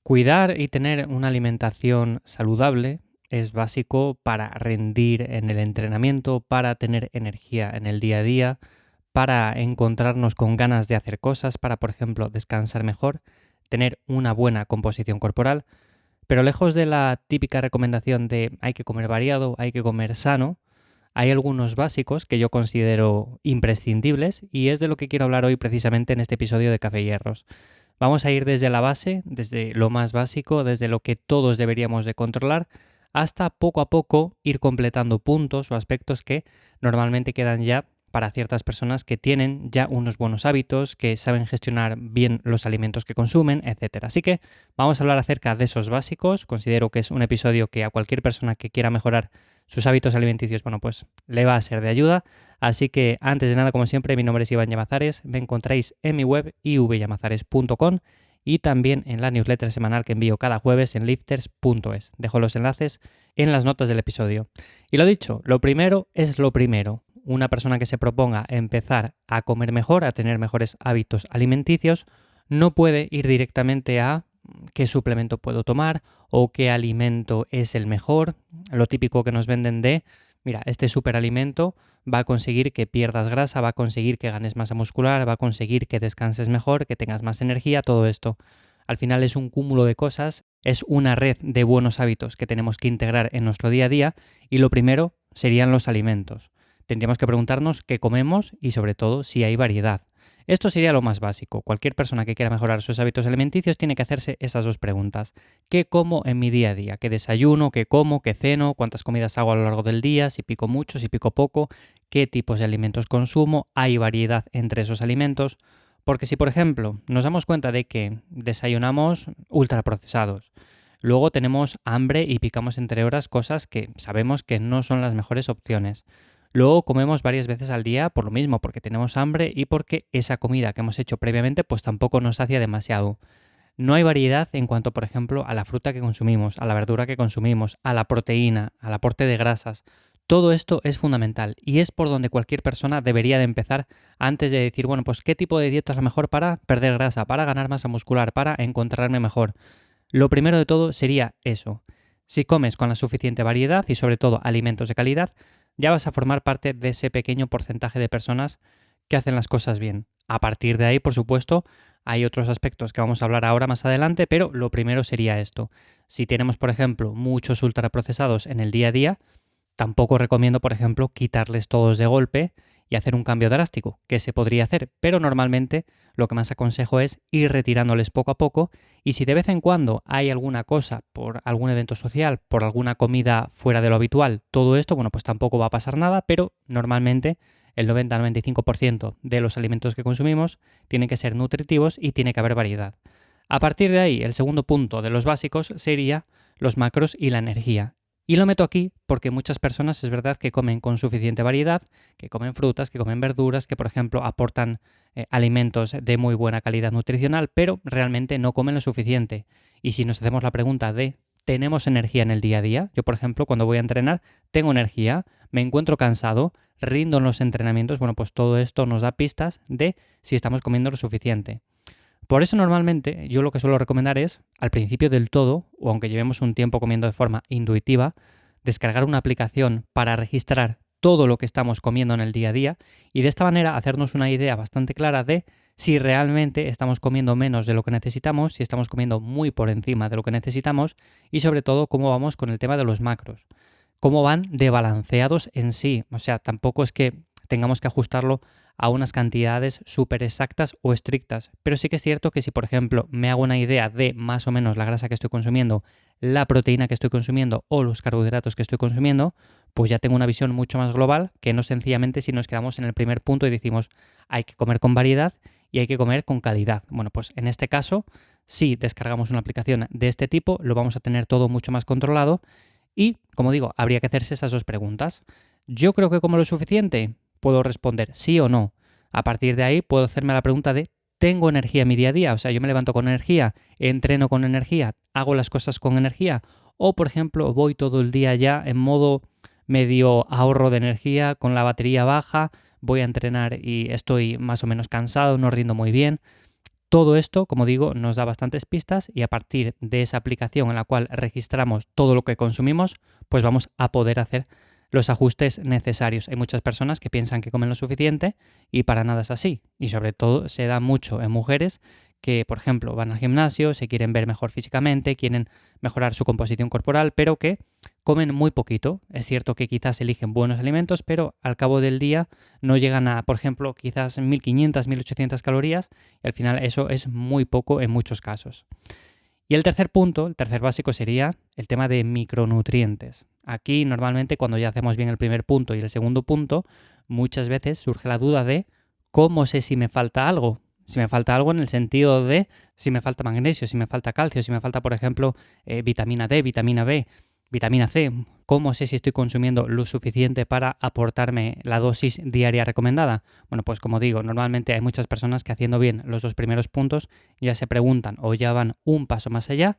Cuidar y tener una alimentación saludable es básico para rendir en el entrenamiento, para tener energía en el día a día, para encontrarnos con ganas de hacer cosas, para, por ejemplo, descansar mejor, tener una buena composición corporal. Pero lejos de la típica recomendación de hay que comer variado, hay que comer sano, hay algunos básicos que yo considero imprescindibles y es de lo que quiero hablar hoy precisamente en este episodio de Café y Hierros. Vamos a ir desde la base, desde lo más básico, desde lo que todos deberíamos de controlar, hasta poco a poco ir completando puntos o aspectos que normalmente quedan ya para ciertas personas que tienen ya unos buenos hábitos, que saben gestionar bien los alimentos que consumen, etc. Así que vamos a hablar acerca de esos básicos. Considero que es un episodio que a cualquier persona que quiera mejorar sus hábitos alimenticios, bueno, pues le va a ser de ayuda. Así que antes de nada, como siempre, mi nombre es Iván Llamazares, me encontráis en mi web ivllamazares.com y también en la newsletter semanal que envío cada jueves en lifters.es. Dejo los enlaces en las notas del episodio. Y lo dicho, lo primero es lo primero. Una persona que se proponga empezar a comer mejor, a tener mejores hábitos alimenticios, no puede ir directamente a qué suplemento puedo tomar o qué alimento es el mejor. Lo típico que nos venden de, mira, este superalimento va a conseguir que pierdas grasa, va a conseguir que ganes masa muscular, va a conseguir que descanses mejor, que tengas más energía, todo esto. Al final es un cúmulo de cosas, es una red de buenos hábitos que tenemos que integrar en nuestro día a día y lo primero serían los alimentos. Tendríamos que preguntarnos qué comemos y sobre todo si hay variedad. Esto sería lo más básico. Cualquier persona que quiera mejorar sus hábitos alimenticios tiene que hacerse esas dos preguntas. ¿Qué como en mi día a día? ¿Qué desayuno? ¿Qué como? ¿Qué ceno? ¿Cuántas comidas hago a lo largo del día? ¿Si pico mucho? ¿Si pico poco? ¿Qué tipos de alimentos consumo? ¿Hay variedad entre esos alimentos? Porque si, por ejemplo, nos damos cuenta de que desayunamos ultraprocesados, luego tenemos hambre y picamos entre horas cosas que sabemos que no son las mejores opciones. Luego comemos varias veces al día por lo mismo, porque tenemos hambre y porque esa comida que hemos hecho previamente pues tampoco nos sacia demasiado. No hay variedad en cuanto, por ejemplo, a la fruta que consumimos, a la verdura que consumimos, a la proteína, al aporte de grasas. Todo esto es fundamental y es por donde cualquier persona debería de empezar antes de decir, bueno, pues qué tipo de dieta es la mejor para perder grasa, para ganar masa muscular, para encontrarme mejor. Lo primero de todo sería eso. Si comes con la suficiente variedad y sobre todo alimentos de calidad, ya vas a formar parte de ese pequeño porcentaje de personas que hacen las cosas bien. A partir de ahí, por supuesto, hay otros aspectos que vamos a hablar ahora más adelante, pero lo primero sería esto. Si tenemos, por ejemplo, muchos ultraprocesados en el día a día, tampoco recomiendo, por ejemplo, quitarles todos de golpe y hacer un cambio drástico, que se podría hacer, pero normalmente lo que más aconsejo es ir retirándoles poco a poco y si de vez en cuando hay alguna cosa por algún evento social, por alguna comida fuera de lo habitual, todo esto, bueno, pues tampoco va a pasar nada, pero normalmente el 90-95% de los alimentos que consumimos tienen que ser nutritivos y tiene que haber variedad. A partir de ahí, el segundo punto de los básicos sería los macros y la energía. Y lo meto aquí porque muchas personas es verdad que comen con suficiente variedad, que comen frutas, que comen verduras, que por ejemplo aportan alimentos de muy buena calidad nutricional, pero realmente no comen lo suficiente. Y si nos hacemos la pregunta de ¿tenemos energía en el día a día? Yo por ejemplo cuando voy a entrenar tengo energía, me encuentro cansado, rindo en los entrenamientos, bueno pues todo esto nos da pistas de si estamos comiendo lo suficiente. Por eso normalmente yo lo que suelo recomendar es, al principio del todo, o aunque llevemos un tiempo comiendo de forma intuitiva, descargar una aplicación para registrar todo lo que estamos comiendo en el día a día y de esta manera hacernos una idea bastante clara de si realmente estamos comiendo menos de lo que necesitamos, si estamos comiendo muy por encima de lo que necesitamos y sobre todo cómo vamos con el tema de los macros, cómo van desbalanceados en sí. O sea, tampoco es que tengamos que ajustarlo a unas cantidades súper exactas o estrictas. Pero sí que es cierto que si, por ejemplo, me hago una idea de más o menos la grasa que estoy consumiendo, la proteína que estoy consumiendo o los carbohidratos que estoy consumiendo, pues ya tengo una visión mucho más global que no sencillamente si nos quedamos en el primer punto y decimos hay que comer con variedad y hay que comer con calidad. Bueno, pues en este caso, si descargamos una aplicación de este tipo, lo vamos a tener todo mucho más controlado y, como digo, habría que hacerse esas dos preguntas. ¿Yo creo que como lo suficiente? Puedo responder sí o no. A partir de ahí puedo hacerme la pregunta de ¿tengo energía en mi día a día? O sea, yo me levanto con energía, entreno con energía, hago las cosas con energía. O, por ejemplo, voy todo el día ya en modo medio ahorro de energía, con la batería baja, voy a entrenar y estoy más o menos cansado, no rindo muy bien. Todo esto, como digo, nos da bastantes pistas y a partir de esa aplicación en la cual registramos todo lo que consumimos, pues vamos a poder hacer los ajustes necesarios. Hay muchas personas que piensan que comen lo suficiente y para nada es así. Y sobre todo se da mucho en mujeres que, por ejemplo, van al gimnasio, se quieren ver mejor físicamente, quieren mejorar su composición corporal, pero que comen muy poquito. Es cierto que quizás eligen buenos alimentos, pero al cabo del día no llegan a, por ejemplo, quizás 1500, 1800 calorías y al final eso es muy poco en muchos casos. Y el tercer punto, el tercer básico sería el tema de micronutrientes. Aquí normalmente cuando ya hacemos bien el primer punto y el segundo punto, muchas veces surge la duda de cómo sé si me falta algo. Si me falta algo en el sentido de si me falta magnesio, si me falta calcio, si me falta, por ejemplo, vitamina D, vitamina B, vitamina C. ¿Cómo sé si estoy consumiendo lo suficiente para aportarme la dosis diaria recomendada? Bueno, pues como digo, normalmente hay muchas personas que haciendo bien los dos primeros puntos ya se preguntan o ya van un paso más allá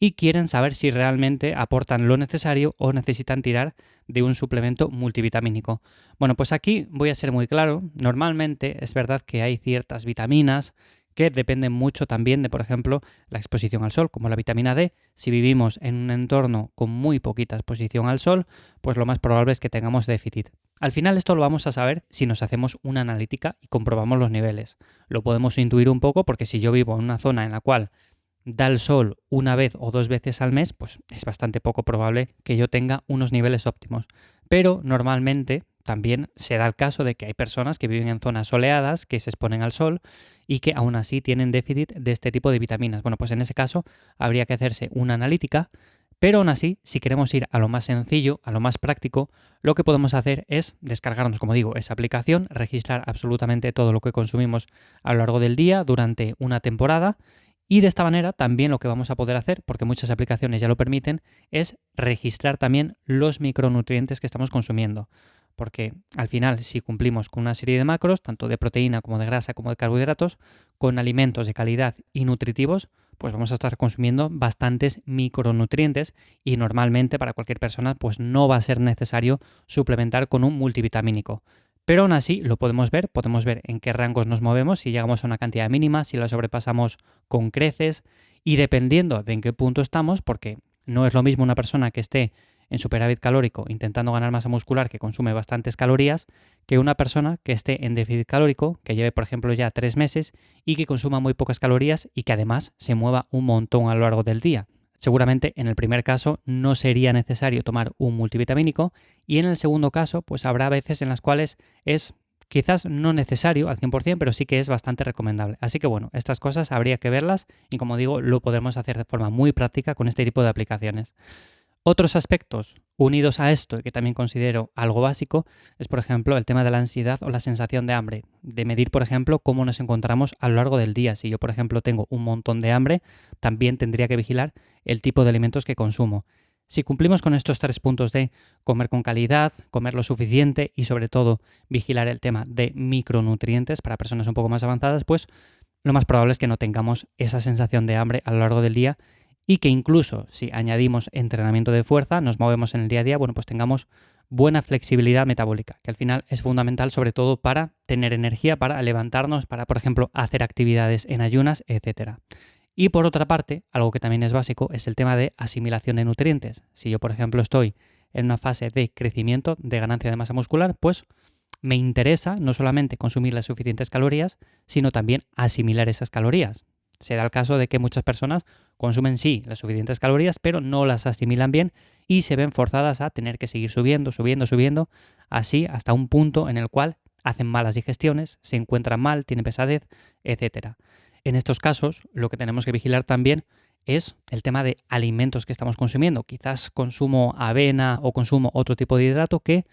y quieren saber si realmente aportan lo necesario o necesitan tirar de un suplemento multivitamínico. Bueno, pues aquí voy a ser muy claro. Normalmente es verdad que hay ciertas vitaminas que dependen mucho también de, por ejemplo, la exposición al sol, como la vitamina D. Si vivimos en un entorno con muy poquita exposición al sol, pues lo más probable es que tengamos déficit. Al final esto lo vamos a saber si nos hacemos una analítica y comprobamos los niveles. Lo podemos intuir un poco porque si yo vivo en una zona en la cual da el sol una vez o dos veces al mes, pues es bastante poco probable que yo tenga unos niveles óptimos. Pero normalmente también se da el caso de que hay personas que viven en zonas soleadas, que se exponen al sol y que aún así tienen déficit de este tipo de vitaminas. Bueno, pues en ese caso habría que hacerse una analítica, pero aún así, si queremos ir a lo más sencillo, a lo más práctico, lo que podemos hacer es descargarnos, como digo, esa aplicación, registrar absolutamente todo lo que consumimos a lo largo del día durante una temporada. Y de esta manera también lo que vamos a poder hacer, porque muchas aplicaciones ya lo permiten, es registrar también los micronutrientes que estamos consumiendo. Porque al final, si cumplimos con una serie de macros, tanto de proteína como de grasa como de carbohidratos, con alimentos de calidad y nutritivos, pues vamos a estar consumiendo bastantes micronutrientes y normalmente para cualquier persona pues no va a ser necesario suplementar con un multivitamínico. Pero aún así lo podemos ver en qué rangos nos movemos, si llegamos a una cantidad mínima, si la sobrepasamos con creces y dependiendo de en qué punto estamos, porque no es lo mismo una persona que esté en superávit calórico intentando ganar masa muscular que consume bastantes calorías que una persona que esté en déficit calórico, que lleve por ejemplo ya 3 meses y que consuma muy pocas calorías y que además se mueva un montón a lo largo del día. Seguramente en el primer caso no sería necesario tomar un multivitamínico y en el segundo caso pues habrá veces en las cuales es quizás no necesario al 100%, pero sí que es bastante recomendable. Así que bueno, estas cosas habría que verlas y como digo, lo podemos hacer de forma muy práctica con este tipo de aplicaciones. Otros aspectos unidos a esto y que también considero algo básico es, por ejemplo, el tema de la ansiedad o la sensación de hambre. De medir, por ejemplo, cómo nos encontramos a lo largo del día. Si yo, por ejemplo, tengo un montón de hambre, también tendría que vigilar el tipo de alimentos que consumo. Si cumplimos con estos 3 puntos de comer con calidad, comer lo suficiente y sobre todo vigilar el tema de micronutrientes para personas un poco más avanzadas, pues lo más probable es que no tengamos esa sensación de hambre a lo largo del día y que incluso si añadimos entrenamiento de fuerza, nos movemos en el día a día, bueno, pues tengamos buena flexibilidad metabólica, que al final es fundamental sobre todo para tener energía, para levantarnos, para, por ejemplo, hacer actividades en ayunas, etcétera. Y por otra parte, algo que también es básico es el tema de asimilación de nutrientes. Si yo, por ejemplo, estoy en una fase de crecimiento, de ganancia de masa muscular, pues me interesa no solamente consumir las suficientes calorías, sino también asimilar esas calorías. Se da el caso de que muchas personas consumen sí las suficientes calorías, pero no las asimilan bien y se ven forzadas a tener que seguir subiendo, así hasta un punto en el cual hacen malas digestiones, se encuentran mal, tienen pesadez, etc. En estos casos, lo que tenemos que vigilar también es el tema de alimentos que estamos consumiendo. Quizás consumo avena o consumo otro tipo de hidrato que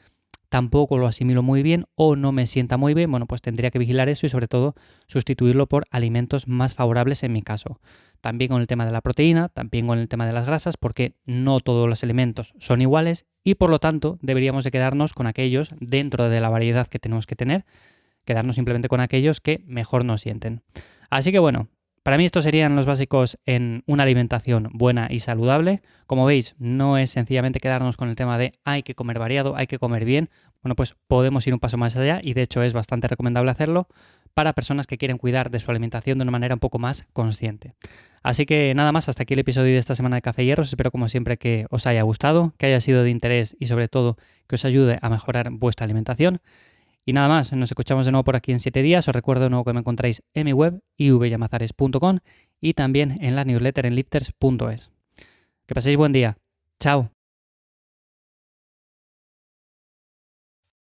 tampoco lo asimilo muy bien o no me sienta muy bien, bueno, pues tendría que vigilar eso y sobre todo sustituirlo por alimentos más favorables en mi caso. También con el tema de la proteína, también con el tema de las grasas, porque no todos los alimentos son iguales y por lo tanto deberíamos de quedarnos con aquellos dentro de la variedad que tenemos que tener, quedarnos simplemente con aquellos que mejor nos sienten. Así que bueno, para mí estos serían los básicos en una alimentación buena y saludable. Como veis, no es sencillamente quedarnos con el tema de hay que comer variado, hay que comer bien. Bueno, pues podemos ir un paso más allá y de hecho es bastante recomendable hacerlo para personas que quieren cuidar de su alimentación de una manera un poco más consciente. Así que nada más, hasta aquí el episodio de esta semana de Café y Hierros. Espero como siempre que os haya gustado, que haya sido de interés y sobre todo que os ayude a mejorar vuestra alimentación. Y nada más, nos escuchamos de nuevo por aquí en 7 días. Os recuerdo de nuevo que me encontráis en mi web ivyamazares.com y también en la newsletter en lifters.es. Que paséis buen día. Chao.